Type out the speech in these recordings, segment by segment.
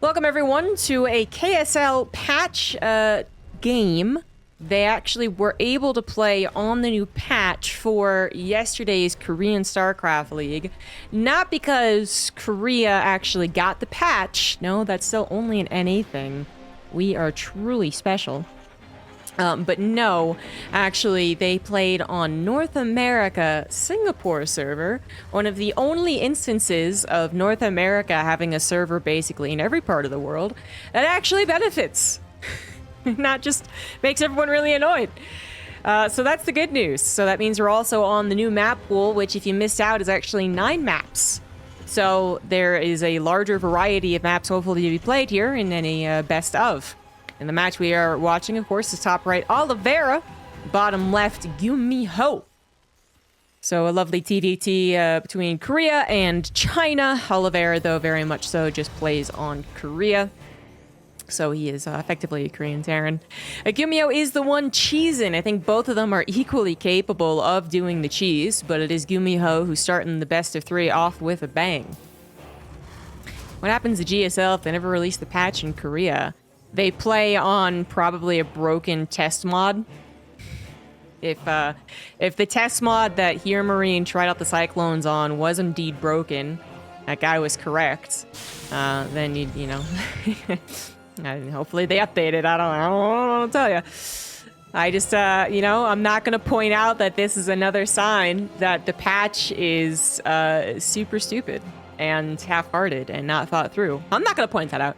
Welcome everyone to a KSL patch game. They actually were able to play on the new patch for yesterday's Korean StarCraft League. Not because Korea actually got the patch. No, that's still only an NA thing. We are truly special. But no, actually, they played on North America Singapore server, one of the only instances of North America having a server basically in every part of the world that actually benefits, not just makes everyone really annoyed. So that's the good news. So that means we're also on the new map pool, which if you missed out is actually 9 maps. So there is a larger variety of maps hopefully to be played here in any best of. And the match we are watching, of course, is top right, Oliveira. Bottom left, GuMiHo. So a lovely TVT between Korea and China. Oliveira, though, very much so, just plays on Korea. So he is effectively a Korean Terran. GuMiHo is the one cheesing. I think both of them are equally capable of doing the cheese, but it is GuMiHo who's starting the best of 3 off with a bang. What happens to GSL if they never release the patch in Korea? They play on probably a broken test mod. If the test mod that Here Marine tried out the Cyclones on was indeed broken, that guy was correct, then you know, hopefully they update it. I don't know what to tell you. I just, you know, I'm not going to point out that this is another sign that the patch is super stupid and half-hearted and not thought through. I'm not going to point that out.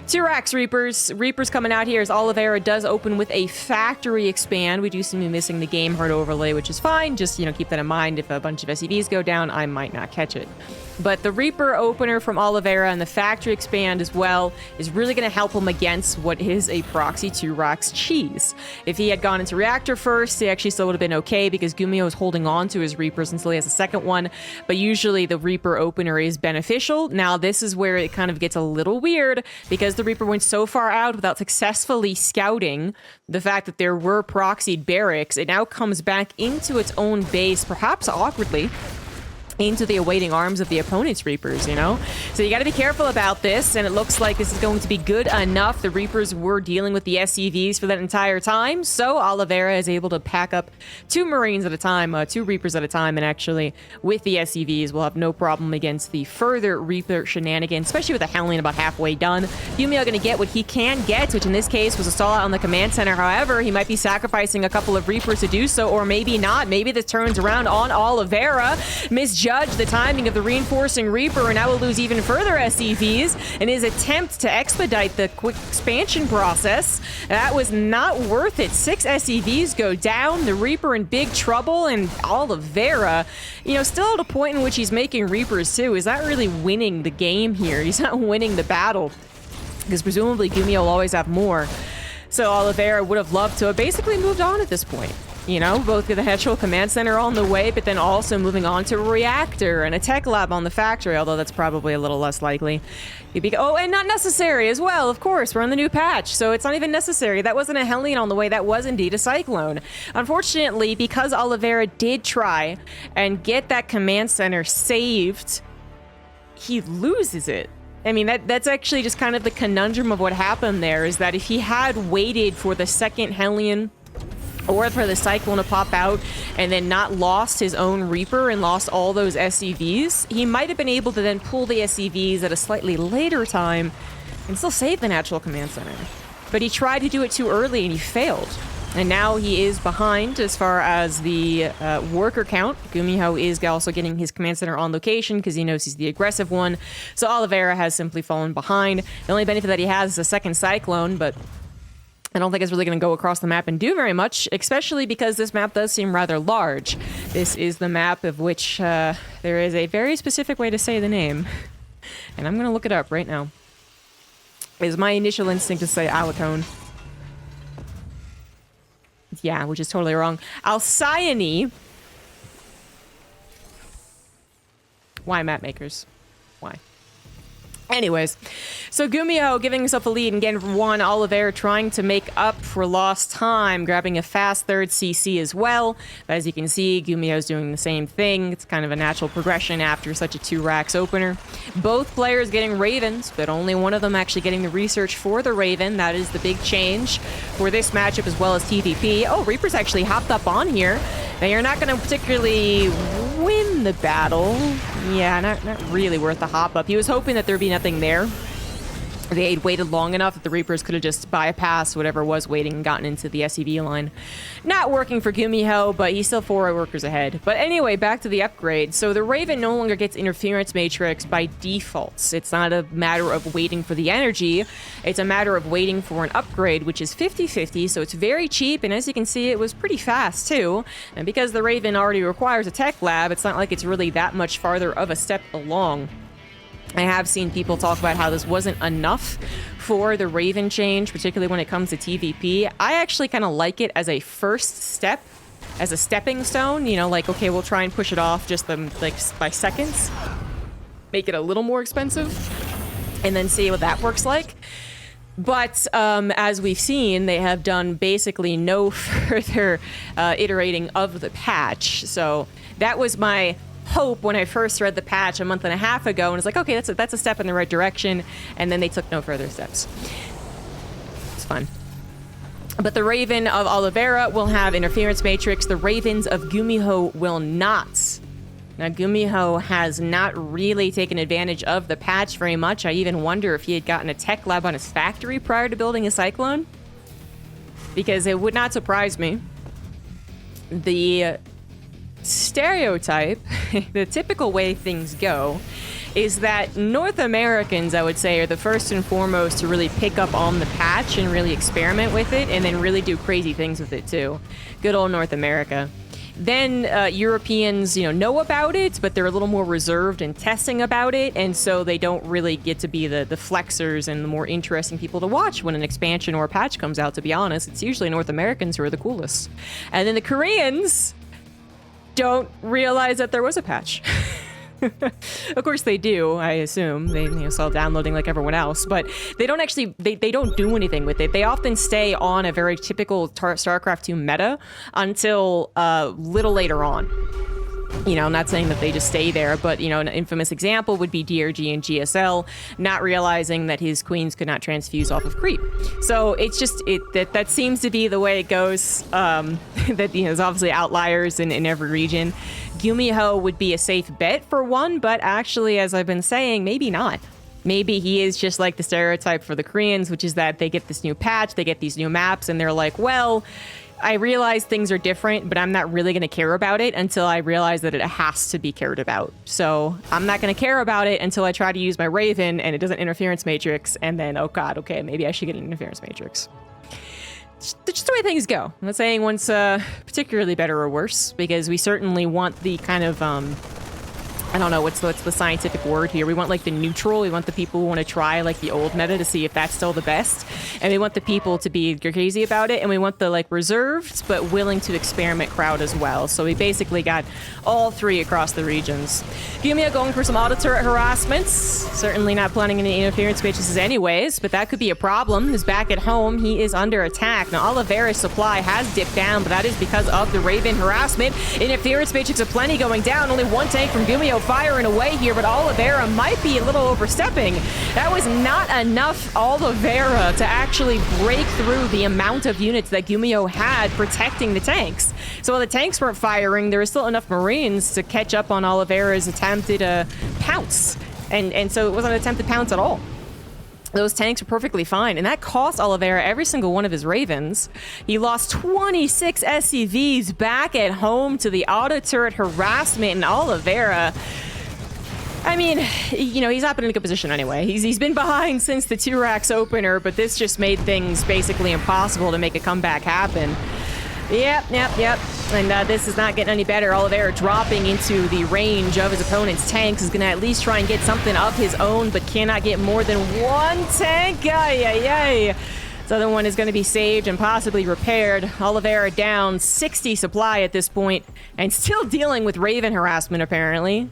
2 racks, Reapers. Reapers coming out here as Oliveira does open with a factory expand. We do seem to be missing the game hard overlay, which is fine. Just, you know, keep that in mind. If a bunch of SEVs go down, I might not catch it. But the Reaper opener from Oliveira and the factory expand as well is really going to help him against what is a proxy 2 racks cheese. If he had gone into reactor first, he actually still would have been okay because GuMiHo is holding on to his Reapers until he has a second one. But usually the Reaper opener is beneficial. Now this is where it kind of gets a little weird because the Reaper went so far out without successfully scouting the fact that there were proxied barracks. It now comes back into its own base, perhaps awkwardly, into the awaiting arms of the opponent's Reapers, you know? So you got to be careful about this, and it looks like this is going to be good enough. The Reapers were dealing with the SCVs for that entire time, so Oliveira is able to pack up 2 Marines at a time, 2 Reapers at a time, and actually, with the SCVs, we'll have no problem against the further Reaper shenanigans, especially with the Hellion about halfway done. GuMiHo going to get what he can get, which in this case was a stall out on the command center. However, he might be sacrificing a couple of Reapers to do so, or maybe not. Maybe this turns around on Oliveira. Misjudged the timing of the reinforcing Reaper, and now will lose even further SCVs in his attempt to expedite the quick expansion process. That was not worth it. 6 SCVs go down, the Reaper in big trouble, and Oliveira, you know, still at a point in which he's making Reapers too. He's not really winning the game here. He's not winning the battle, because presumably GuMiHo will always have more. So Oliveira would have loved to have basically moved on at this point. You know, both with the Hetchel Command Center on the way, but then also moving on to a reactor and a tech lab on the factory, although that's probably a little less likely. Oh, and not necessary as well, of course. We're on the new patch, so it's not even necessary. That wasn't a Hellion on the way. That was indeed a Cyclone. Unfortunately, because Oliveira did try and get that Command Center saved, he loses it. I mean, that's actually just kind of the conundrum of what happened there, is that if he had waited for the second Hellion or for the Cyclone to pop out and then not lost his own Reaper and lost all those SCVs, he might have been able to then pull the SCVs at a slightly later time and still save the natural command center. But he tried to do it too early and he failed. And now he is behind as far as the worker count. GuMiHo is also getting his command center on location because he knows he's the aggressive one. So Oliveira has simply fallen behind. The only benefit that he has is a second Cyclone, but I don't think it's really going to go across the map and do very much, especially because this map does seem rather large. This is the map of which there is a very specific way to say the name. And I'm going to look it up right now. Is my initial instinct to say Alicone. Yeah, which is totally wrong. Alcyone. Why map makers? Why? Anyways, so GuMiHo giving himself a lead and getting one. Oliveira trying to make up for lost time, grabbing a fast third CC as well. But as you can see, GuMiHo's doing the same thing. It's kind of a natural progression after such a 2-racks opener. Both players getting Ravens, but only one of them actually getting the research for the Raven. That is the big change for this matchup as well as TVP. Oh, Reaper's actually hopped up on here. They are not going to particularly win the battle. Yeah, not really worth the hop up. He was hoping that there'd be nothing there. They had waited long enough that the Reapers could have just bypassed whatever was waiting and gotten into the SEV line. Not working for GuMiHo, but he's still 4 workers ahead. But anyway, back to the upgrade. So the Raven no longer gets Interference Matrix by default. It's not a matter of waiting for the energy. It's a matter of waiting for an upgrade, which is 50-50, so it's very cheap. And as you can see, it was pretty fast, too. And because the Raven already requires a tech lab, it's not like it's really that much farther of a step along. I have seen people talk about how this wasn't enough for the Raven change, particularly when it comes to TVP. I actually kind of like it as a first step, as a stepping stone. You know, like, okay, we'll try and push it off just like by seconds, make it a little more expensive, and then see what that works like. But as we've seen, they have done basically no further iterating of the patch. So that was my hope when I first read the patch a month and a half ago, and it's like, okay, that's a step in the right direction, and then they took no further steps. It's fun. But the Raven of Oliveira will have Interference Matrix. The Ravens of GuMiHo will not. Now, GuMiHo has not really taken advantage of the patch very much. I even wonder if he had gotten a tech lab on his factory prior to building a Cyclone, because it would not surprise me. The stereotype, the typical way things go, is that North Americans, I would say, are the first and foremost to really pick up on the patch and really experiment with it, and then really do crazy things with it too. Good old North America. Then Europeans, know about it, but they're a little more reserved and testing about it, and so they don't really get to be the flexers and the more interesting people to watch when an expansion or a patch comes out, to be honest. It's usually North Americans who are the coolest. And then the Koreans don't realize that there was a patch. Of course they do, I assume. They saw downloading like everyone else, but they don't actually, they don't do anything with it. They often stay on a very typical StarCraft 2 meta until little later on. I'm not saying that they just stay there, but, an infamous example would be DRG and GSL not realizing that his queens could not transfuse off of creep. So it's just, that seems to be the way it goes. That, there's obviously outliers in every region. GuMiHo would be a safe bet for one, but actually, as I've been saying, maybe not. Maybe he is just like the stereotype for the Koreans, which is that they get this new patch, they get these new maps, and they're like, well, I realize things are different, but I'm not really going to care about it until I realize that it has to be cared about. So I'm not going to care about it until I try to use my Raven and it doesn't interference matrix, and then, oh god, okay, maybe I should get an interference matrix. Just the way things go. I'm not saying one's particularly better or worse, because we certainly want the kind of, I don't know, what's the scientific word here? We want, like, the neutral. We want the people who want to try, like, the old meta to see if that's still the best. And we want the people to be crazy about it. And we want the, like, reserved but willing to experiment crowd as well. So we basically got all three across the regions. GuMiHo going for some auto turret harassments. Certainly not planning any interference matrices anyways, but that could be a problem. He's back at home. He is under attack. Now, Oliveira's supply has dipped down, but that is because of the Raven harassment. Interference matrix aplenty going down. Only one tank from GuMiHo firing away here, but Oliveira might be a little overstepping. That was not enough Oliveira to actually break through the amount of units that GuMiHo had protecting the tanks. So while the tanks weren't firing, there was still enough Marines to catch up on Oliveira's attempted pounce. And so it wasn't an attempted pounce at all. Those tanks were perfectly fine, and that cost Oliveira every single one of his Ravens. He lost 26 SCVs back at home to the auto turret harassment, and Oliveira, I mean, he's not been in a good position anyway. He's been behind since the 2-racks opener, but this just made things basically impossible to make a comeback happen. Yep. And this is not getting any better. Oliveira dropping into the range of his opponent's tanks is going to at least try and get something of his own, but cannot get more than one tank. This other one is going to be saved and possibly repaired. Oliveira down 60 supply at this point, and still dealing with Raven harassment, apparently.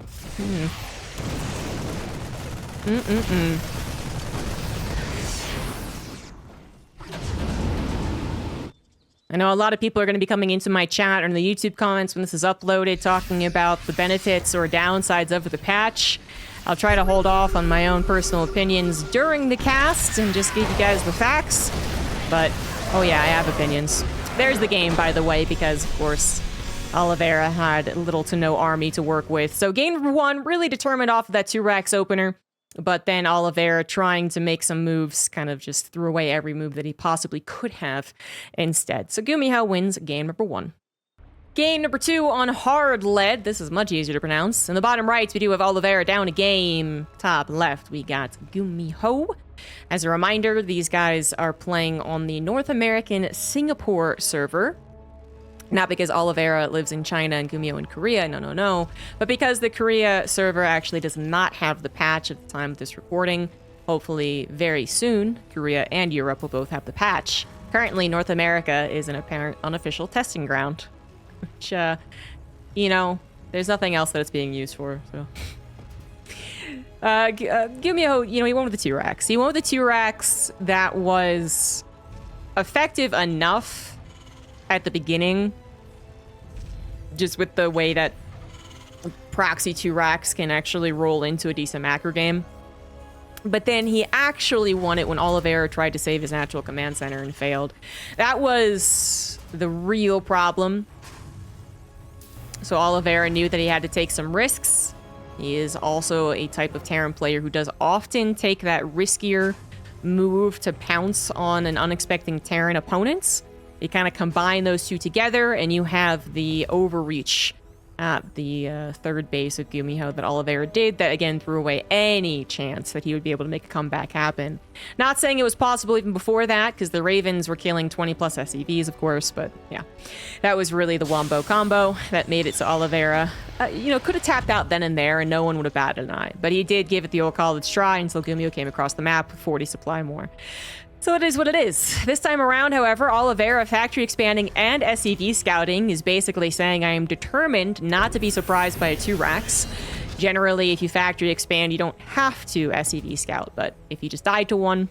I know a lot of people are going to be coming into my chat or in the YouTube comments when this is uploaded talking about the benefits or downsides of the patch. I'll try to hold off on my own personal opinions during the cast and just give you guys the facts. But, oh yeah, I have opinions. There's the game, by the way, because, of course, Oliveira had little to no army to work with. So game number 1 really determined off of that 2-Rax opener. But then Oliveira, trying to make some moves, kind of just threw away every move that he possibly could have instead. So GuMiHo wins game number 1. Game number 2 on hard lead. This is much easier to pronounce. In the bottom right, we do have Oliveira down a game. Top left, we got GuMiHo. As a reminder, these guys are playing on the North American Singapore server. Not because Oliveira lives in China and GuMiHo in Korea, no. But because the Korea server actually does not have the patch at the time of this recording. Hopefully very soon, Korea and Europe will both have the patch. Currently, North America is an apparent unofficial testing ground. Which, you know, there's nothing else that it's being used for, so... GuMiHo, you know, he went with the 2-Rax. He went with the 2-Rax that was effective enough at the beginning, just with the way that proxy 2-Rax can actually roll into a decent macro game. But then he actually won it when Oliveira tried to save his natural command center and failed. That was the real problem. So Oliveira knew that he had to take some risks. He is also a type of Terran player who does often take that riskier move to pounce on an unexpected Terran opponents. You kind of combine those two together, and you have the overreach at the third base of GuMiHo that Oliveira did, that again threw away any chance that he would be able to make a comeback happen. Not saying it was possible even before that, because the Ravens were killing 20 plus SCVs, of course, but yeah. That was really the wombo combo that made it so Oliveira, you know, could have tapped out then and there, and no one would have batted an eye. But he did give it the old college try until GuMiHo came across the map with 40 supply more. So it is what it is. This time around, however, Oliveira factory expanding and SCV scouting is basically saying, I am determined not to be surprised by a 2-Rax. Generally, if you factory expand, you don't have to SCV scout, but if you just died to one,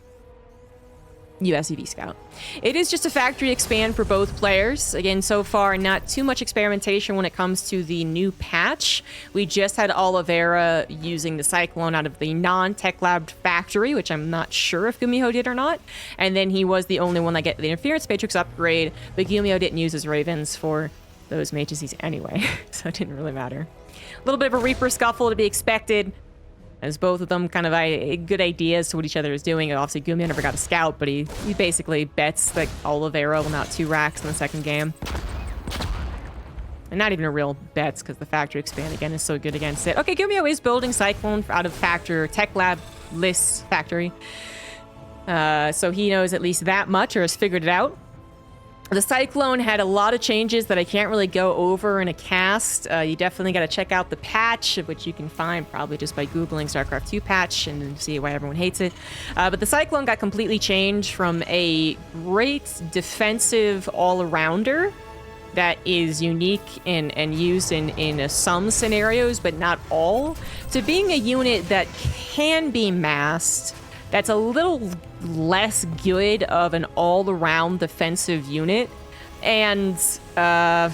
you SCV scout. It is just a factory expand for both players. Again, so far, not too much experimentation when it comes to the new patch. We just had Oliveira using the Cyclone out of the non-Tech Lab factory, which I'm not sure if GuMiHo did or not. And then he was the only one that get the Interference Matrix upgrade, but GuMiHo didn't use his Ravens for those matrices anyway, so it didn't really matter. A little bit of a Reaper scuffle to be expected, as both of them kind of good ideas to what each other is doing. Obviously, GuMiHo never got a scout, but he basically bets that Oliveira will not 2-Rax in the second game. And not even a real bets, because the factory expand again is so good against it. Okay, GuMiHo is building Cyclone out of Tech Lab list factory. So he knows at least that much, or has figured it out. The Cyclone had a lot of changes that I can't really go over in a cast. You definitely got to check out the patch, which you can find probably just by Googling StarCraft 2 patch and see why everyone hates it. But the Cyclone got completely changed from a great defensive all-arounder that is unique and used in some scenarios, but not all, to being a unit that can be masked, that's a little less good of an all-around defensive unit. And, yeah,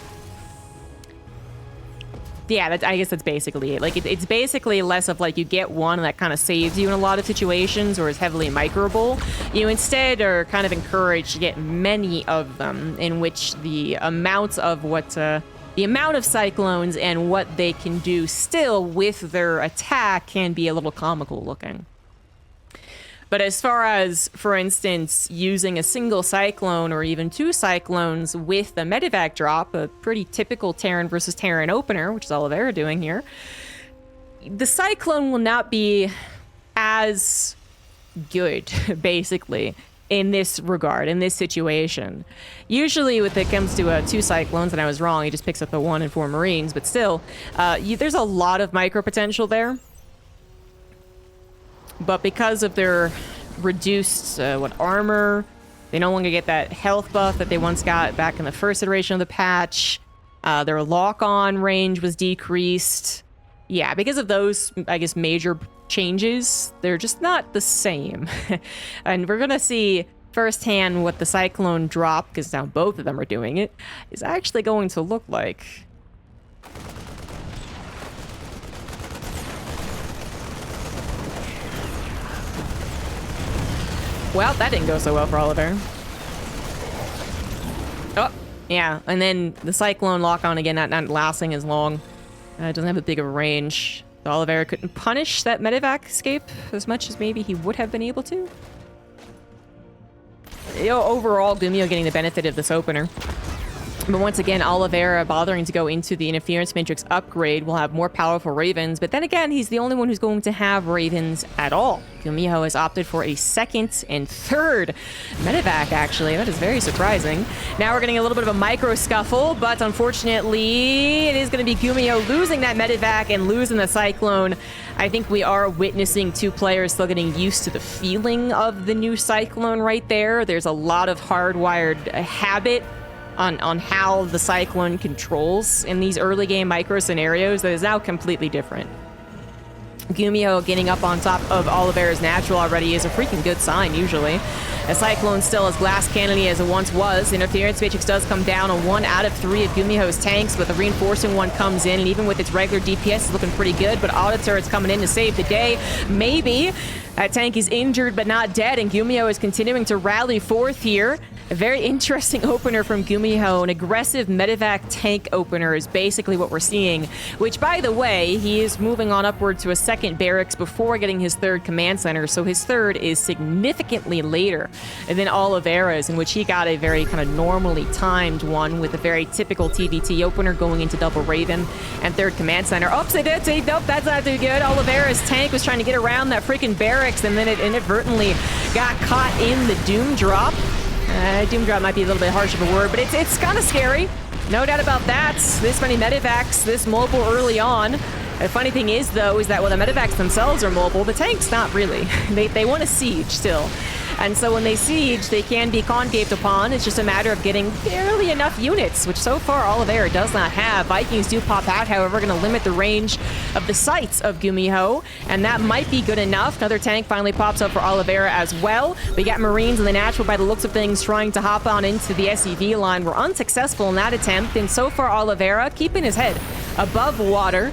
I guess that's basically it. Like, it's basically less of, like, you get one that kind of saves you in a lot of situations or is heavily microable. You instead are kind of encouraged to get many of them, in which the amount of the amount of Cyclones and what they can do still with their attack can be a little comical looking. But as far as, for instance, using a single Cyclone or even 2 Cyclones with the Medivac drop, a pretty typical Terran versus Terran opener, which is Oliveira doing here, the Cyclone will not be as good, basically, in this regard, in this situation. Usually when it comes to 2 Cyclones, and I was wrong, he just picks up a 1 and 4 Marines, but still, there's a lot of micro potential there. But because of their reduced armor, they no longer get that health buff that they once got back in the first iteration of the patch. Their lock-on range was decreased. Yeah, because of those, I guess, major changes. They're just not the same. And we're gonna see firsthand what the Cyclone drop, because now both of them are doing it, is actually going to look like. Well, that didn't go so well for Oliveira. Oh, yeah, and then the Cyclone lock-on again, not lasting as long. It doesn't have a big of a range. So Oliveira couldn't punish that medevac escape as much as maybe he would have been able to. You know, overall, GuMiHo getting the benefit of this opener. But once again, Oliveira bothering to go into the Interference Matrix upgrade will have more powerful Ravens. But then again, he's the only one who's going to have Ravens at all. GuMiHo has opted for a second and third medevac, actually. That is very surprising. Now we're getting a little bit of a micro scuffle, but unfortunately, it is going to be GuMiHo losing that medevac and losing the Cyclone. I think we are witnessing two players still getting used to the feeling of the new Cyclone right there. There's a lot of hardwired habit on how the Cyclone controls in these early game micro scenarios that is now completely different. GuMiHo getting up on top of Oliveira's natural already is a freaking good sign, usually. A Cyclone still as glass cannony as it once was. Interference Matrix does come down on 1 out of 3 of GuMiHo's tanks, but the reinforcing one comes in, and even with its regular DPS, it's looking pretty good, but auto turret's coming in to save the day. Maybe that tank is injured but not dead, and GuMiHo is continuing to rally forth here. A very interesting opener from GuMiHo. An aggressive medevac tank opener is basically what we're seeing, which, by the way, he is moving on upward to a second barracks before getting his third command center, so his third is significantly later than Oliveira's, in which he got a very kind of normally timed one with a very typical TVT opener going into double Raven and third command center. Oops, it did. Nope, that's not too good. Oliveira's tank was trying to get around that freaking barracks, and then it inadvertently got caught in the Doom Drop. Doom Drop might be a little bit harsh of a word, but it's kind of scary. No doubt about that. This many medevacs, this mobile early on. The funny thing is, though, is that when the medevacs themselves are mobile, the tank's not really. They want to siege still. And so when they siege, they can be concaved upon. It's just a matter of getting barely enough units, which so far Oliveira does not have. Vikings do pop out, however, going to limit the range of the sights of GuMiHo, and that might be good enough. Another tank finally pops up for Oliveira as well. We got Marines in the natural, by the looks of things, trying to hop on into the SEV line. We're unsuccessful in that attempt, and so far Oliveira keeping his head above water.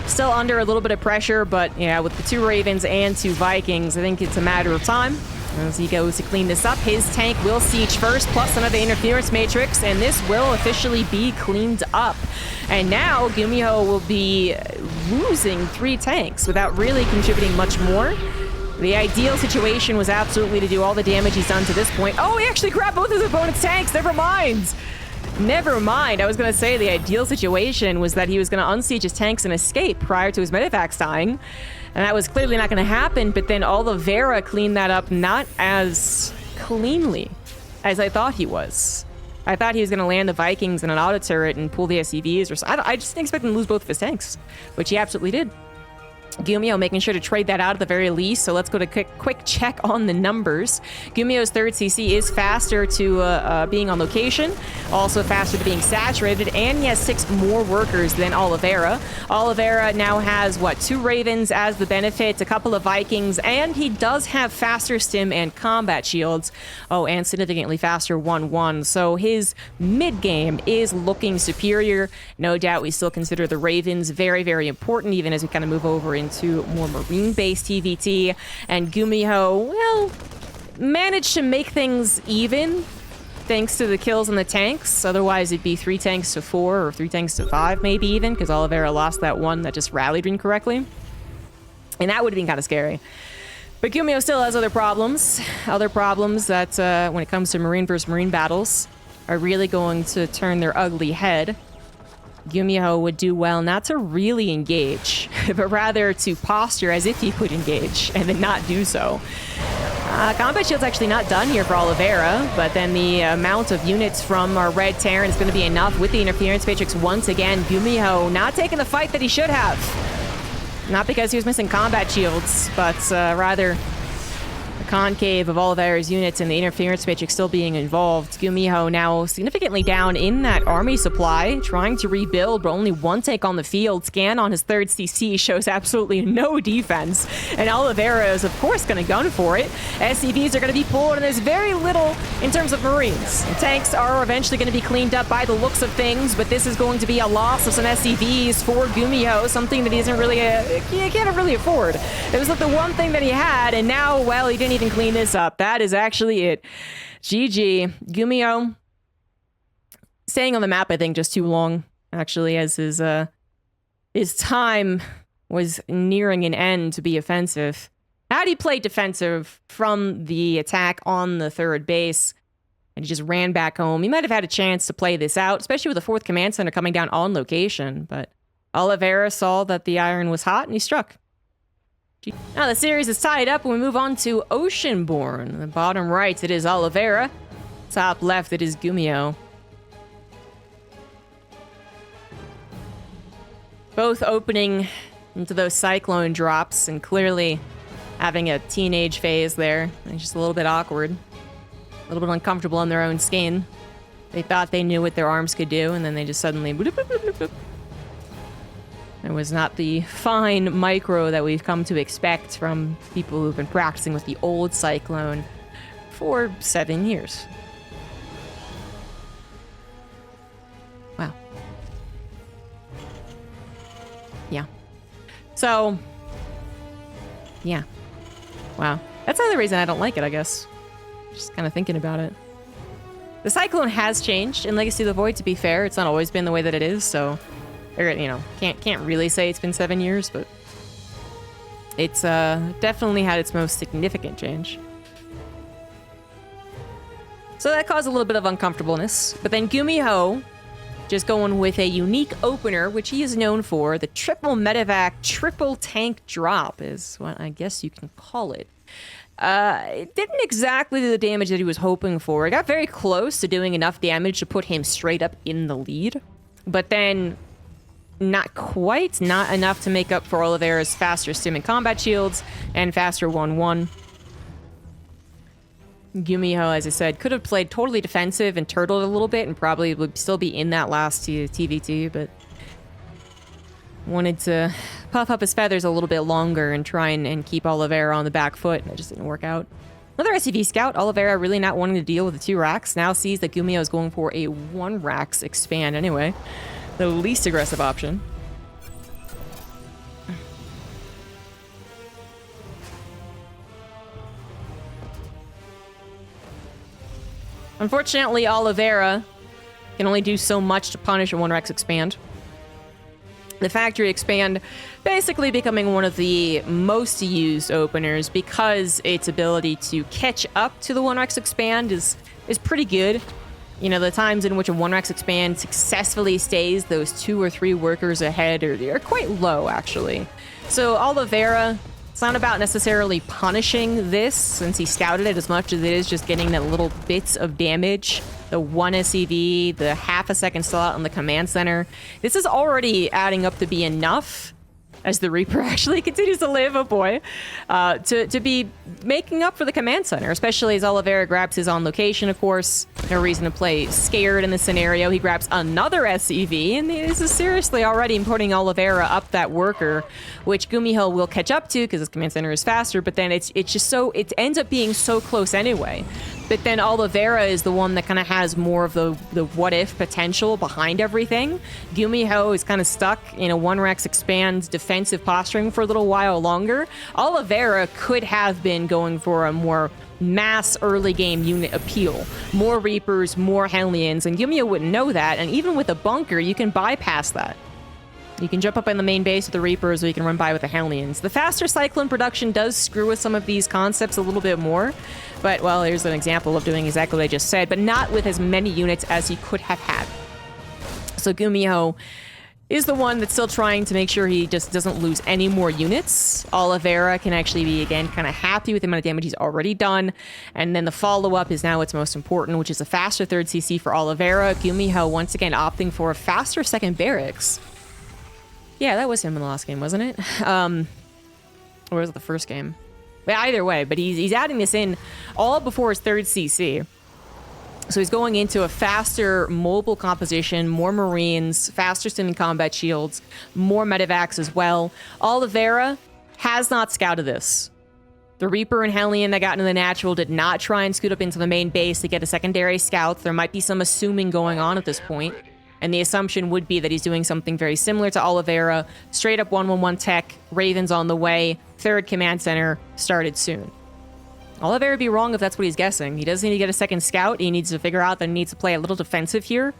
Still under a little bit of pressure, but yeah, with the 2 Ravens and 2 Vikings, I think it's a matter of time as he goes to clean this up. His tank will siege first, plus another Interference Matrix, and this will officially be cleaned up. And now GuMiHo will be losing 3 tanks without really contributing much more. The ideal situation was absolutely to do all the damage he's done to this point. Oh, he actually grabbed both his opponent's tanks! Never mind! Never mind. I was going to say the ideal situation was that he was going to unsiege his tanks and escape prior to his medevacs dying. And that was clearly not going to happen, but then Oliveira cleaned that up not as cleanly as I thought he was. I thought he was going to land the Vikings in an auto turret and pull the SCVs, or so. I just didn't expect him to lose both of his tanks, which he absolutely did. GuMiHo making sure to trade that out at the very least, so let's go to quick check on the numbers. GuMiHo's third CC is faster to being on location, also faster to being saturated, and he has 6 more workers than Oliveira. Oliveira now has, what, 2 Ravens as the benefit, a couple of Vikings, and he does have faster stim and combat shields. Oh, and significantly faster 1-1, so his mid-game is looking superior. No doubt we still consider the Ravens very, very important, even as we kind of move over into more marine-based TVT, and GuMiHo, well, managed to make things even thanks to the kills on the tanks. Otherwise, it'd be 3 tanks to 4 or 3 tanks to 5, maybe even, because Oliveira lost that one that just rallied incorrectly, and that would have been kind of scary. But GuMiHo still has other problems that, when it comes to marine versus marine battles, are really going to turn their ugly head. GuMiHo would do well not to really engage, but rather to posture as if he would engage, and then not do so. Combat shield's actually not done here for Oliveira, but then the amount of units from our Red Terran is going to be enough with the Interference Matrix once again. GuMiHo not taking the fight that he should have. Not because he was missing combat shields, but rather concave of Oliveira's units and the interference matrix still being involved. GuMiHo now significantly down in that army supply, trying to rebuild, but only one tank on the field. Scan on his third CC shows absolutely no defense, and Oliveira is, of course, going to gun for it. SCVs are going to be pulled, and there's very little in terms of Marines. The tanks are eventually going to be cleaned up by the looks of things, but this is going to be a loss of some SCVs for GuMiHo, something that he isn't really, he can't really afford. It was like the one thing that he had, and now, well, he didn't even clean this up. That is actually it. GG. GuMiHo staying on the map, I think, just too long, actually, as his time was nearing an end to be offensive. Had he played defensive from the attack on the third base, and he just ran back home, he might have had a chance to play this out, especially with the 4th Command Center coming down on location, but Oliveira saw that the iron was hot, and he struck. Now the series is tied up, and we move on to Oceanborn. The bottom right, it is Oliveira. Top left, it is GuMiHo. Both opening into those cyclone drops, and clearly having a teenage phase there. And just a little bit awkward. A little bit uncomfortable in their own skin. They thought they knew what their arms could do, and then they just suddenly... It was not the fine micro that we've come to expect from people who've been practicing with the old Cyclone for 7 years. Wow. Yeah. So, yeah. Wow. That's another reason I don't like it, I guess. Just kind of thinking about it. The Cyclone has changed in Legacy of the Void, to be fair. It's not always been the way that it is, so... Or, you know, can't really say it's been 7 years, but it's definitely had its most significant change. So that caused a little bit of uncomfortableness. But then GuMiHo just going with a unique opener, which he is known for. The triple medevac, triple tank drop is what I guess you can call it. It didn't exactly do the damage that he was hoping for. It got very close to doing enough damage to put him straight up in the lead. But then... not quite, not enough to make up for Oliveira's faster stim and combat shields and faster 1-1. GuMiHo, as I said, could have played totally defensive and turtled a little bit and probably would still be in that last TVT, but wanted to puff up his feathers a little bit longer and try and keep Oliveira on the back foot, and it just didn't work out. Another SCV scout, Oliveira really not wanting to deal with the 2 racks, now sees that GuMiHo is going for a 1 racks expand anyway. The least aggressive option. Unfortunately, Oliveira can only do so much to punish a 1-Rex expand. The factory expand basically becoming one of the most used openers because its ability to catch up to the 1-Rex expand is pretty good. You know, the times in which a 1-Rex expand successfully stays those 2 or 3 workers ahead are quite low, actually. So Oliveira, it's not about necessarily punishing this, since he scouted it, as much as it is just getting the little bits of damage. The 1 SCV, the half a second slot on the command center. This is already adding up to be enough, as the Reaper actually continues to live, oh boy, to be making up for the command center, especially as Oliveira grabs his on location, of course. No reason to play scared in this scenario. He grabs another SCV, and this is seriously already putting Oliveira up that worker, which GuMiHo will catch up to because his command center is faster, but then it's just so, it ends up being so close anyway. But then Oliveira is the one that kind of has more of the what-if potential behind everything. GuMiHo is kind of stuck in a 1-Rex expand defensive posturing for a little while longer. Oliveira could have been going for a more mass early game unit appeal. More Reapers, more Hellions, and GuMiHo wouldn't know that, and even with a bunker, you can bypass that. You can jump up in the main base with the Reapers, or you can run by with the Hellions. The faster Cyclone production does screw with some of these concepts a little bit more, but, well, here's an example of doing exactly what I just said, but not with as many units as he could have had. So GuMiHo is the one that's still trying to make sure he just doesn't lose any more units. Oliveira can actually be, again, kind of happy with the amount of damage he's already done. And then the follow-up is now what's most important, which is a faster third CC for Oliveira. GuMiHo, once again, opting for a faster second barracks. Yeah, that was him in the last game, wasn't it? Or was it the first game? But either way, but he's adding this in all before his 3rd CC. So he's going into a faster mobile composition, more Marines, faster stim and combat shields, more medevacs as well. Oliveira has not scouted this. The Reaper and Hellion that got into the natural did not try and scoot up into the main base to get a secondary scout. There might be some assuming going on at this point. And the assumption would be that he's doing something very similar to Oliveira. Straight up 111 tech, Ravens on the way, 3rd command center started soon. Oliveira would be wrong if that's what he's guessing. He doesn't need to get a second scout. He needs to figure out that he needs to play a little defensive here.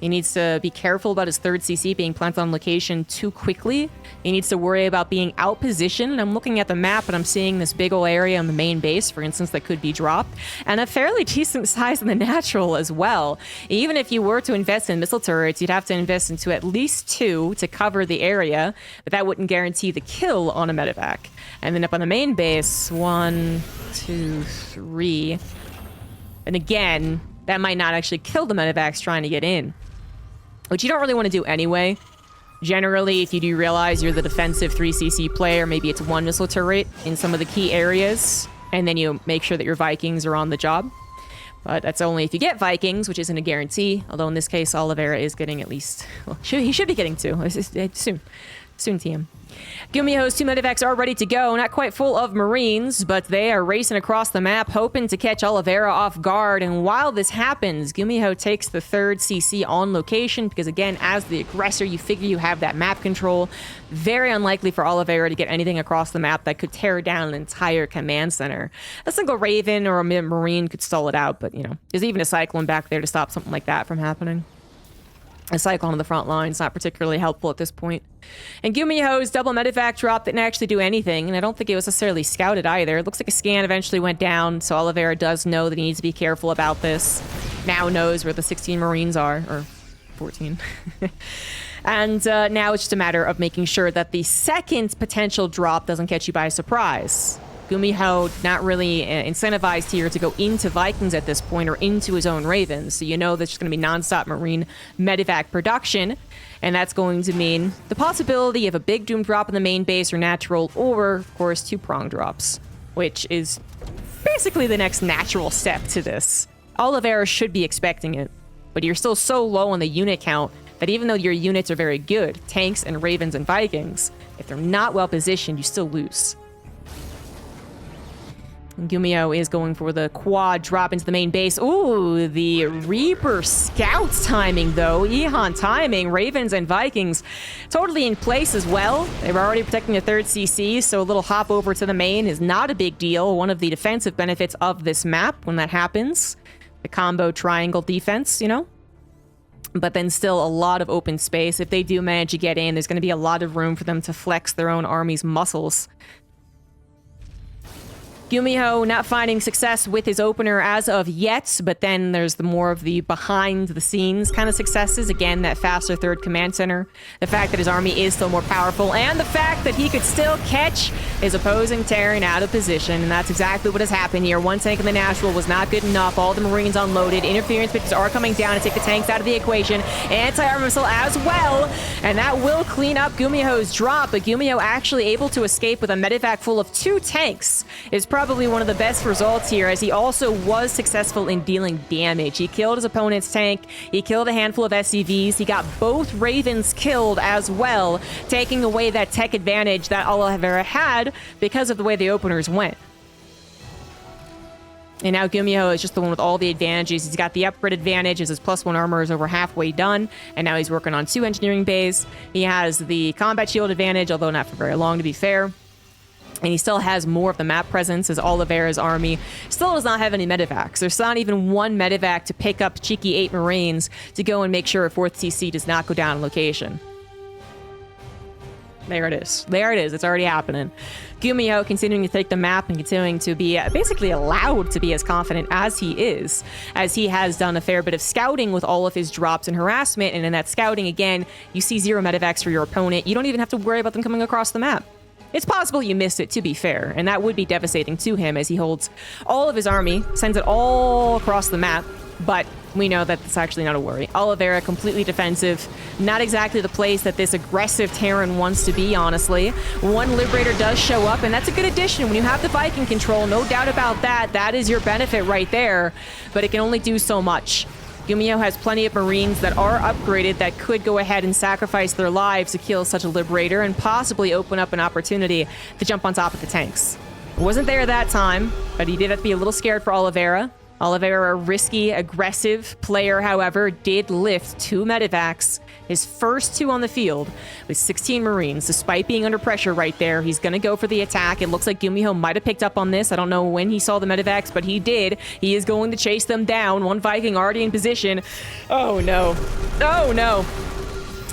He needs to be careful about his 3rd CC being planted on location too quickly. He needs to worry about being out-positioned. I'm looking at the map and I'm seeing this big ol' area on the main base, for instance, that could be dropped. And a fairly decent size in the natural as well. Even if you were to invest in missile turrets, you'd have to invest into at least 2 to cover the area. But that wouldn't guarantee the kill on a medevac. And then up on the main base, 1, 2, 3. And again, that might not actually kill the medevacs trying to get in. Which you don't really want to do anyway. Generally, if you do realize you're the defensive 3cc player, maybe it's 1 missile turret in some of the key areas, and then you make sure that your Vikings are on the job. But that's only if you get Vikings, which isn't a guarantee. Although in this case, Oliveira is getting at least... Well, he should be getting 2. Soon. Soon, TM. GuMiHo's 2 medevacs are ready to go, not quite full of Marines, but they are racing across the map, hoping to catch Oliveira off guard. And while this happens, GuMiHo takes the 3rd CC on location, because again, as the aggressor, you figure you have that map control. Very unlikely for Oliveira to get anything across the map that could tear down an entire command center. A single Raven or a Marine could stall it out, but, you know, there's even a Cyclone back there to stop something like that from happening. A Cyclone on the front line is not particularly helpful at this point. And GuMiHo's double medevac drop didn't actually do anything, and I don't think it was necessarily scouted either. It looks like a scan eventually went down, so Oliveira does know that he needs to be careful about this. Now knows where the 16 Marines are, or 14. And now it's just a matter of making sure that the second potential drop doesn't catch you by surprise. GuMiHo not really incentivized here to go into Vikings at this point or into his own Ravens. So you know there's just going to be nonstop Marine medevac production. And that's going to mean the possibility of a big Doom drop in the main base or natural, or, of course, 2 prong drops, which is basically the next natural step to this. Oliveira should be expecting it, but you're still so low on the unit count that even though your units are very good, tanks and Ravens and Vikings, if they're not well positioned, you still lose. GuMiHo is going for the quad drop into the main base. Ooh, the Reaper Scouts timing, though. Ehan timing. Ravens and Vikings totally in place as well. They were already protecting the 3rd CC, so a little hop over to the main is not a big deal. One of the defensive benefits of this map when that happens. The combo triangle defense, you know? But then still a lot of open space. If they do manage to get in, there's going to be a lot of room for them to flex their own army's muscles. GuMiHo not finding success with his opener as of yet, but then there's the more of the behind-the-scenes kind of successes. Again, that faster 3rd command center, the fact that his army is still more powerful, and the fact that he could still catch his opposing Terran out of position, and that's exactly what has happened here. 1 tank in the natural was not good enough. All the Marines unloaded. Interference pitches are coming down to take the tanks out of the equation. Anti-armor missile as well, and that will clean up GuMiHo's drop, but GuMiHo actually able to escape with a medevac full of 2 tanks is probably one of the best results here, as he also was successful in dealing damage. He killed his opponent's tank, he killed a handful of SCVs, he got both Ravens killed as well, taking away that tech advantage that Oliveira had because of the way the openers went. And now GuMiHo is just the one with all the advantages. He's got the upgrade advantage as his +1 armor is over halfway done, and now he's working on 2 engineering bays. He has the combat shield advantage, although not for very long to be fair. And he still has more of the map presence, as Oliveira's army still does not have any medevacs. There's not even 1 medevac to pick up cheeky 8 Marines to go and make sure a 4th CC does not go down on location. There it is. There it is. It's already happening. GuMiHo continuing to take the map and continuing to be basically allowed to be as confident as he has done a fair bit of scouting with all of his drops and harassment. And in that scouting, again, you see 0 medevacs for your opponent. You don't even have to worry about them coming across the map. It's possible you missed it, to be fair, and that would be devastating to him as he holds all of his army, sends it all across the map, but we know that it's actually not a worry. Oliveira completely defensive, not exactly the place that this aggressive Terran wants to be, honestly. One Liberator does show up, and that's a good addition. When you have the Viking control, no doubt about that, that is your benefit right there, but it can only do so much. GuMiHo has plenty of Marines that are upgraded that could go ahead and sacrifice their lives to kill such a Liberator and possibly open up an opportunity to jump on top of the tanks. Wasn't there that time, but he did have to be a little scared for Oliveira. Oliveira, a risky, aggressive player, however, did lift 2 medevacs, his first 2 on the field, with 16 Marines. Despite being under pressure right there, he's going to go for the attack. It looks like GuMiHo might have picked up on this. I don't know when he saw the medevacs, but he did. He is going to chase them down. One Viking already in position. Oh, no. Oh, no.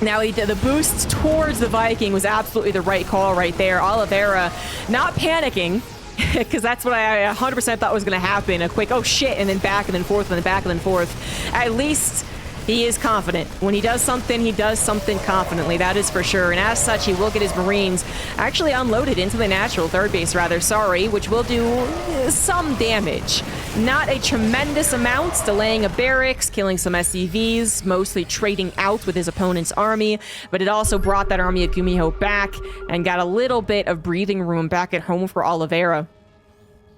Now, the boost towards the Viking was absolutely the right call right there. Oliveira not panicking, because that's what I 100% thought was going to happen. A quick, oh shit, and then back, and then forth, and then back, and then forth. At least he is confident. When he does something confidently, that is for sure. And as such, he will get his Marines actually unloaded into the natural third base, which will do some damage. Not a tremendous amount, delaying a barracks, killing some SCVs, mostly trading out with his opponent's army, but it also brought that army of GuMiHo back and got a little bit of breathing room back at home for Oliveira.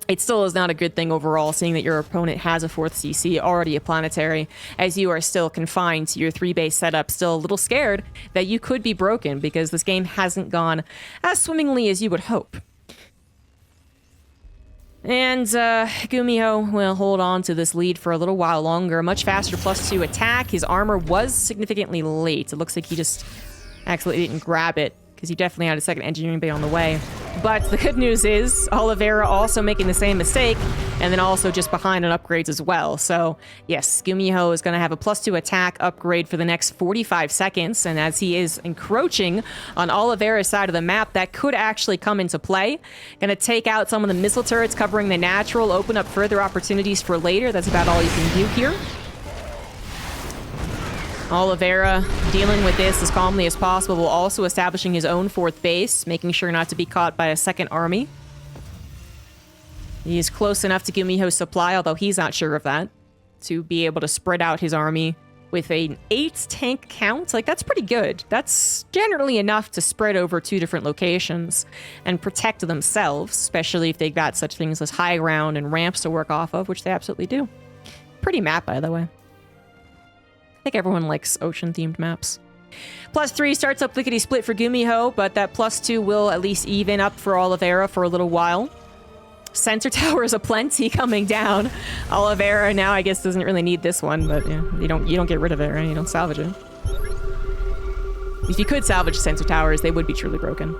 It still is not a good thing overall, seeing that your opponent has a 4th CC, already a planetary, as you are still confined to your 3-base setup, still a little scared that you could be broken because this game hasn't gone as swimmingly as you would hope. And GuMiHo will hold on to this lead for a little while longer. Much faster +2 attack. His armor was significantly late. It looks like he just actually didn't grab it, because he definitely had a second engineering bay on the way. But the good news is Oliveira also making the same mistake, and then also just behind on upgrades as well. So yes, GuMiHo is going to have a +2 attack upgrade for the next 45 seconds, and as he is encroaching on Oliveira's side of the map, that could actually come into play. Going to take out some of the missile turrets covering the natural, open up further opportunities for later. That's about all you can do here. Oliveira dealing with this as calmly as possible, while also establishing his own 4th base, making sure not to be caught by a second army. He is close enough to GuMiHo's supply, although he's not sure of that, to be able to spread out his army with an 8 tank count. Like, that's pretty good. That's generally enough to spread over 2 different locations and protect themselves, especially if they've got such things as high ground and ramps to work off of, which they absolutely do. Pretty map, by the way. I think everyone likes ocean-themed maps. +3 starts up lickety-split for GuMiHo, but that +2 will at least even up for Oliveira for a little while. Sensor towers aplenty coming down. Oliveira now, I guess, doesn't really need this one, but yeah, you don't get rid of it, right? You don't salvage it. If you could salvage sensor towers, they would be truly broken.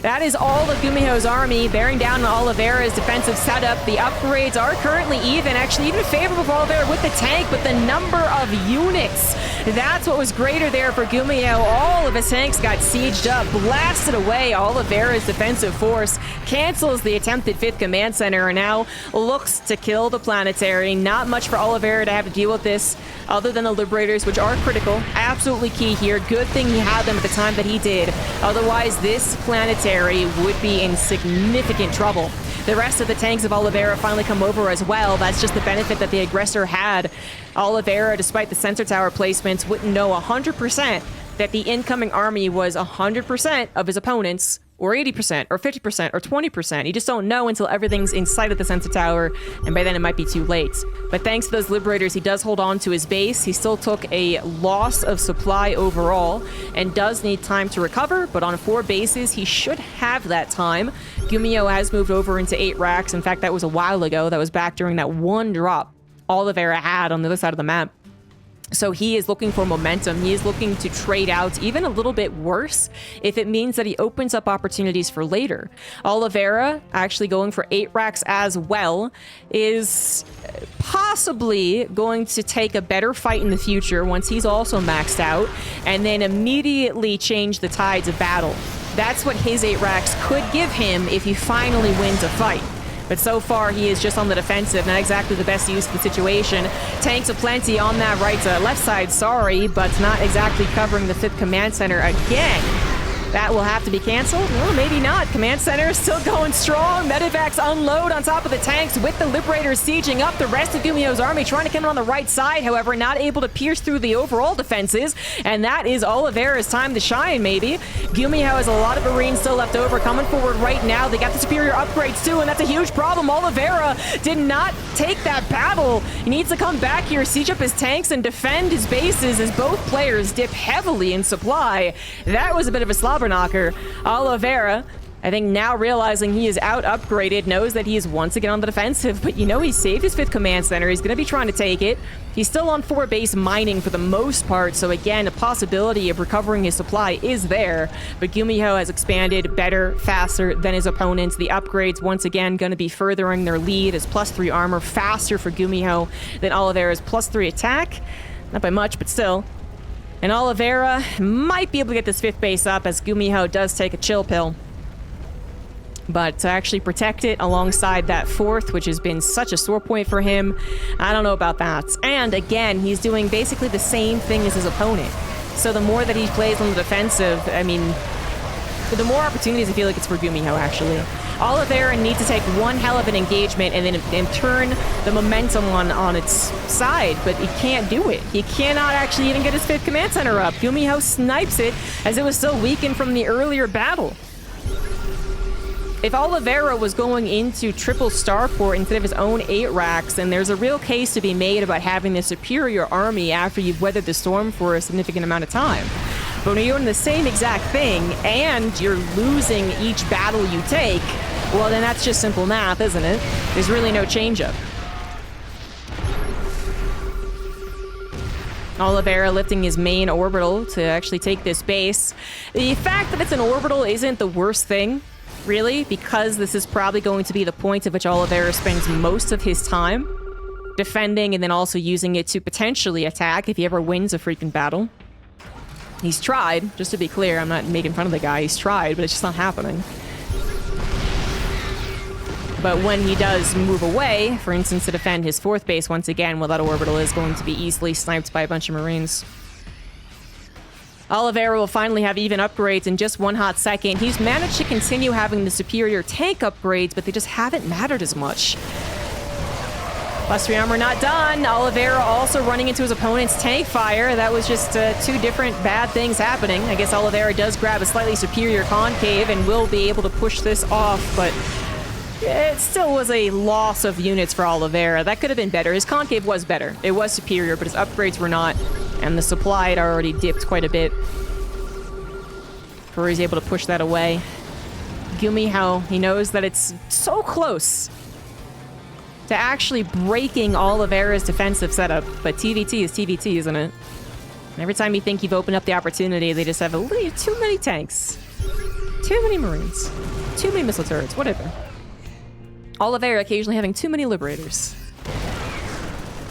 That is all of GuMiHo's army, bearing down on Oliveira's defensive setup. The upgrades are currently even, actually even favorable for Oliveira with the tank, but the number of units, that's what was greater there for GuMiHo. All of his tanks got sieged up, blasted away. Oliveira's defensive force cancels the attempted 5th command center and now looks to kill the planetary. Not much for Oliveira to have to deal with this, other than the Liberators, which are critical. Absolutely key here. Good thing he had them at the time that he did. Otherwise, this planetary would be in significant trouble. The rest of the tanks of Oliveira finally come over as well. That's just the benefit that the aggressor had. Oliveira, despite the sensor tower placements, wouldn't know 100% that the incoming army was 100% of his opponent's, or 80%, or 50%, or 20%. You just don't know until everything's in sight of the sensor tower, and by then it might be too late. But thanks to those Liberators, he does hold on to his base. He still took a loss of supply overall, and does need time to recover, but on 4 bases, he should have that time. GuMiHo has moved over into 8 racks. In fact, that was a while ago. That was back during that one drop Oliveira had on the other side of the map. So he is looking for momentum. He is looking to trade out even a little bit worse if it means that he opens up opportunities for later. Oliveira, actually going for 8 racks as well, is possibly going to take a better fight in the future once he's also maxed out, and then immediately change the tides of battle. That's what his 8 racks could give him if he finally wins a fight. But so far, he is just on the defensive, not exactly the best use of the situation. Tanks aplenty on that left side, sorry, but not exactly covering the 5th command center again. That will have to be canceled. Well, maybe not. Command Center is still going strong. Medivacs unload on top of the tanks with the Liberators sieging up the rest of GuMiHo's army, trying to come in on the right side, however, not able to pierce through the overall defenses. And that is Oliveira's time to shine, maybe. GuMiHo has a lot of Marines still left over, coming forward right now. They got the superior upgrades too, and that's a huge problem. Oliveira did not take that battle. He needs to come back here, siege up his tanks, and defend his bases as both players dip heavily in supply. That was a bit of a slobber knocker. Oliveira, I think now realizing he is out upgraded, knows that he is once again on the defensive, but you know, he saved his 5th command center. He's going to be trying to take it. He's still on 4 base mining for the most part, so again, a possibility of recovering his supply is there, but GuMiHo has expanded better, faster than his opponents. The upgrades, once again, going to be furthering their lead as +3 armor, faster for GuMiHo than Oliveira's +3 attack. Not by much, but still. And Oliveira might be able to get this 5th base up as GuMiHo does take a chill pill. But to actually protect it alongside that 4th, which has been such a sore point for him, I don't know about that. And again, he's doing basically the same thing as his opponent. So the more that he plays on the defensive, I mean, the more opportunities I feel like it's for GuMiHo, actually. Oliveira needs to take one hell of an engagement and turn the momentum on its side, but he can't do it. He cannot actually even get his 5th command center up. GuMiHo snipes it as it was still weakened from the earlier battle. If Oliveira was going into triple starport instead of his own 8 racks, then there's a real case to be made about having the superior army after you've weathered the storm for a significant amount of time. But when you're doing the same exact thing and you're losing each battle you take, well, then that's just simple math, isn't it? There's really no change-up. Oliveira lifting his main orbital to actually take this base. The fact that it's an orbital isn't the worst thing, really, because this is probably going to be the point at which Oliveira spends most of his time defending and then also using it to potentially attack if he ever wins a freaking battle. He's tried, just to be clear, I'm not making fun of the guy, he's tried, but it's just not happening. But when he does move away, for instance, to defend his 4th base once again, well, that orbital is going to be easily sniped by a bunch of Marines. Oliveira will finally have even upgrades in just 1 hot second. He's managed to continue having the superior tank upgrades, but they just haven't mattered as much. +3 armor not done. Oliveira also running into his opponent's tank fire. That was just 2 different bad things happening. I guess Oliveira does grab a slightly superior concave and will be able to push this off, but it still was a loss of units for Oliveira. That could have been better. His concave was better. It was superior, but his upgrades were not. And the supply had already dipped quite a bit before he's able to push that away. GuMiHo, he knows that it's so close to actually breaking Oliveira's defensive setup, but TVT is TVT, isn't it? And every time you think you've opened up the opportunity, they just have too many tanks, too many Marines, too many missile turrets, whatever. Oliveira occasionally having too many Liberators.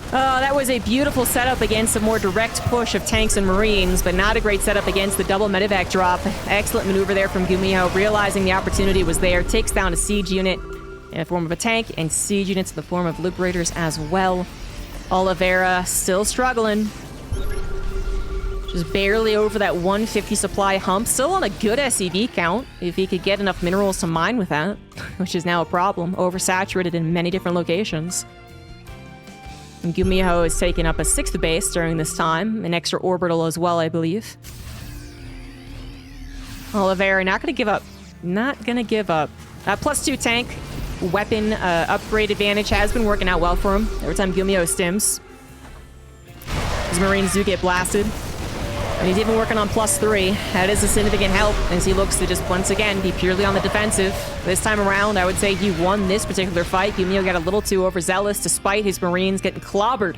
Oh, that was a beautiful setup against a more direct push of tanks and Marines, but not a great setup against the double medevac drop. Excellent maneuver there from GuMiHo, realizing the opportunity was there. Takes down a siege unit in the form of a tank, and siege units in the form of Liberators as well. Oliveira still struggling. Just barely over that 150 supply hump. Still on a good SCV count, if he could get enough minerals to mine with that, which is now a problem. Oversaturated in many different locations. And GuMiHo has taken up a 6th base during this time. An extra orbital as well, I believe. Oliveira not going to give up. Not going to give up. +2 tank. Weapon upgrade advantage has been working out well for him. Every time GuMiHo stims, his Marines do get blasted. And he's even working on +3. That is a significant help as he looks to just once again be purely on the defensive. This time around, I would say he won this particular fight. GuMiHo got a little too overzealous despite his Marines getting clobbered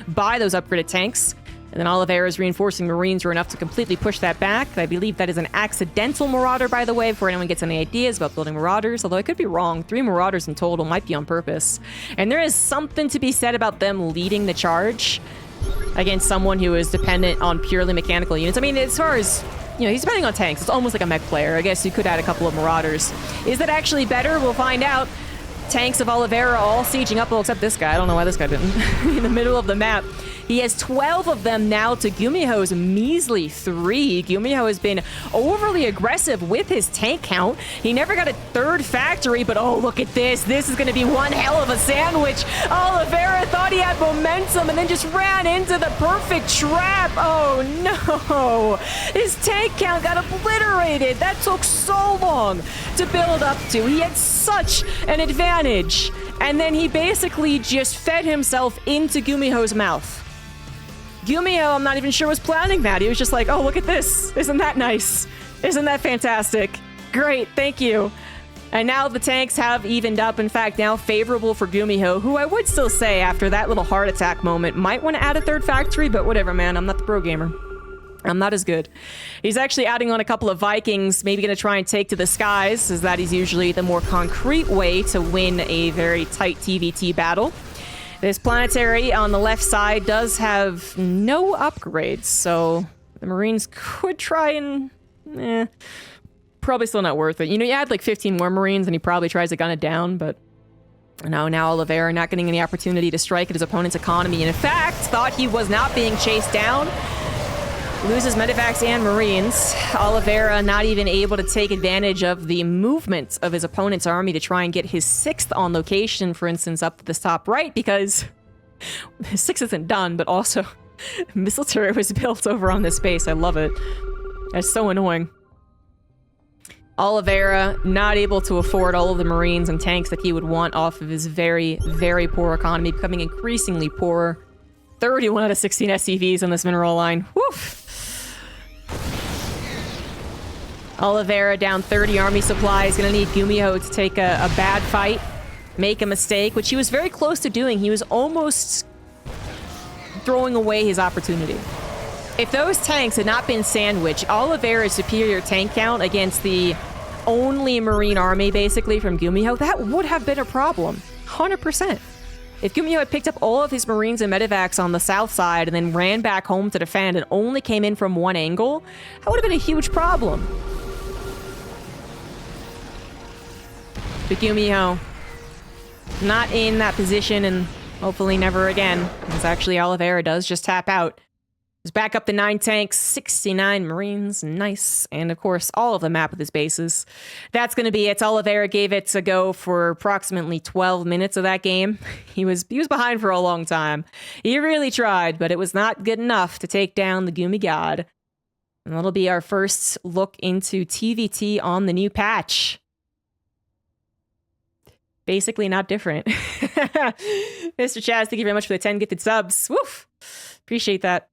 by those upgraded tanks. And then Oliveira's reinforcing Marines were enough to completely push that back. I believe that is an accidental Marauder, by the way, before anyone gets any ideas about building Marauders. Although I could be wrong. 3 Marauders in total might be on purpose. And there is something to be said about them leading the charge against someone who is dependent on purely mechanical units. I mean, as far as, you know, he's depending on tanks. It's almost like a mech player. I guess you could add a couple of Marauders. Is that actually better? We'll find out. tanks of Oliveira all sieging up, well, except this guy. I don't know why this guy didn't. In the middle of the map. He has 12 of them now to GuMiHo's measly 3. GuMiHo has been overly aggressive with his tank count. He never got a third factory, but oh, look at this. This is going to be one hell of a sandwich. Oliveira thought he had momentum and then just ran into the perfect trap. Oh, no. His tank count got obliterated. That took so long to build up to. He had such an advantage. And then he basically just fed himself into GuMiHo's mouth. GuMiHo, I'm not even sure was planning that. He was just like, oh, look at this. Isn't that nice? Isn't that fantastic? Great, thank you. And now the tanks have evened up. In fact, now favorable for GuMiHo, who I would still say after that little heart attack moment might want to add a third factory, but whatever, man. I'm not the pro gamer. I'm not as good. He's actually adding on a couple of Vikings, maybe going to try and take to the skies, as that is usually the more concrete way to win a very tight TVT battle. This planetary on the left side does have no upgrades, so the Marines could try and... probably still not worth it. You know, you add like 15 more Marines and he probably tries to gun it down, but... No, now Oliveira not getting any opportunity to strike at his opponent's economy, and in fact, thought he was not being chased down. Loses Medivacs and Marines. Oliveira not even able to take advantage of the movement of his opponent's army to try and get his 6th on location, for instance, up to the top right, because his 6th isn't done, but also missile turret was built over on this base. I love it. That's so annoying. Oliveira not able to afford all of the Marines and tanks that he would want off of his very, very poor economy, becoming increasingly poorer. 31 out of 16 SCVs on this mineral line. Woof! Oliveira down 30 army supplies. Gonna need GuMiHo to take a bad fight, make a mistake, which he was very close to doing. He was almost throwing away his opportunity. If those tanks had not been sandwiched, Oliveira's superior tank count against the only Marine army, basically, from GuMiHo, that would have been a problem. 100%. If GuMiHo had picked up all of his Marines and Medivacs on the south side and then ran back home to defend and only came in from one angle, that would have been a huge problem. But GuMiHo, not in that position, and hopefully never again, because actually Oliveira does just tap out. He's back up to 9 tanks, 69 Marines, nice, and of course all of the map with his bases. That's going to be it. Oliveira gave it a go for approximately 12 minutes of that game. He was behind for a long time. He really tried, but it was not good enough to take down the Gumi God. And that'll be our first look into TVT on the new patch. Basically not different. Mr. Chaz, thank you very much for the 10 gifted subs. Woof! Appreciate that.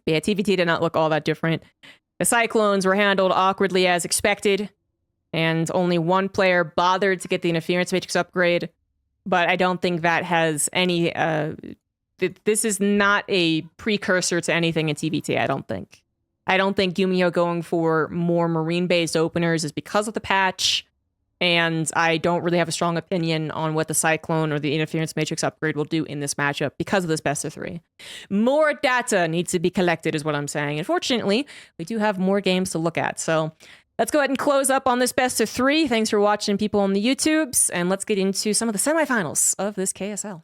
But yeah, TVT did not look all that different. The Cyclones were handled awkwardly as expected, and only one player bothered to get the Interference Matrix upgrade, but I don't think that has any... this is not a precursor to anything in TVT, I don't think. I don't think GuMiHo going for more Marine-based openers is because of the patch, and I don't really have a strong opinion on what the Cyclone or the Interference Matrix upgrade will do in this matchup because of this best of 3. More data needs to be collected is what I'm saying. Unfortunately, we do have more games to look at. So let's go ahead and close up on this best of 3. Thanks for watching, people on the YouTubes, and let's get into some of the semifinals of this KSL.